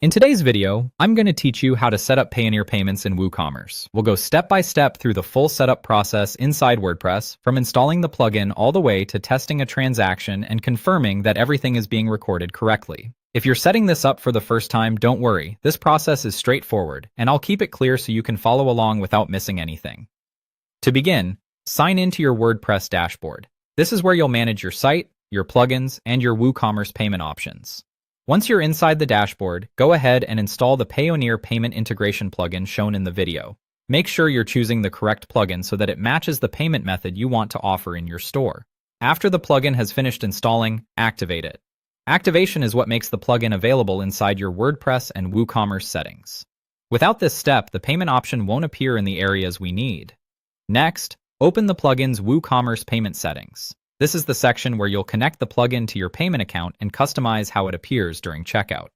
In today's video, I'm going to teach you how to set up Payoneer payments in WooCommerce. We'll go step by step through the full setup process inside WordPress, from installing the plugin all the way to testing a transaction and confirming that everything is being recorded correctly. If you're setting this up for the first time, don't worry. This process is straightforward, and I'll keep it clear so you can follow along without missing anything. To begin, sign into your WordPress dashboard. This is where you'll manage your site, your plugins, and your WooCommerce payment options. Once you're inside the dashboard, go ahead and install the Payoneer payment integration plugin shown in the video. Make sure you're choosing the correct plugin so that it matches the payment method you want to offer in your store. After the plugin has finished installing, activate it. Activation is what makes the plugin available inside your WordPress and WooCommerce settings. Without this step, the payment option won't appear in the areas we need. Next, open the plugin's WooCommerce payment settings. This is the section where you'll connect the plugin to your payment account and customize how it appears during checkout.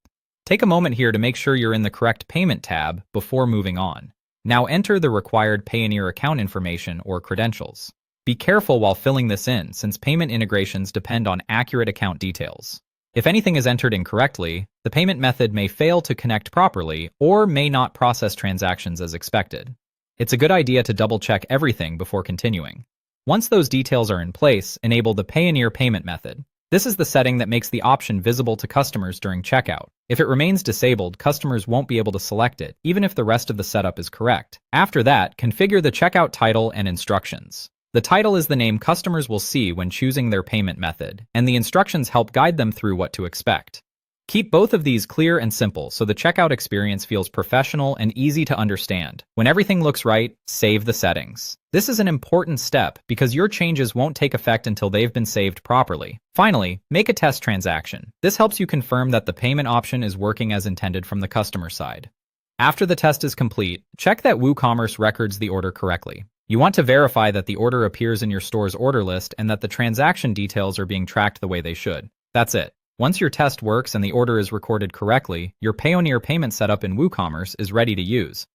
Take a moment here to make sure you're in the correct payment tab before moving on. Now enter the required Payoneer account information or credentials. Be careful while filling this in, since payment integrations depend on accurate account details. If anything is entered incorrectly, the payment method may fail to connect properly or may not process transactions as expected. It's a good idea to double-check everything before continuing. Once those details are in place, enable the Payoneer payment method. This is the setting that makes the option visible to customers during checkout. If it remains disabled, customers won't be able to select it, even if the rest of the setup is correct. After that, configure the checkout title and instructions. The title is the name customers will see when choosing their payment method, and the instructions help guide them through what to expect. Keep both of these clear and simple so the checkout experience feels professional and easy to understand. When everything looks right, save the settings. This is an important step because your changes won't take effect until they've been saved properly. Finally, make a test transaction. This helps you confirm that the payment option is working as intended from the customer side. After the test is complete, check that WooCommerce records the order correctly. You want to verify that the order appears in your store's order list and that the transaction details are being tracked the way they should. That's it. Once your test works and the order is recorded correctly, your Payoneer payment setup in WooCommerce is ready to use.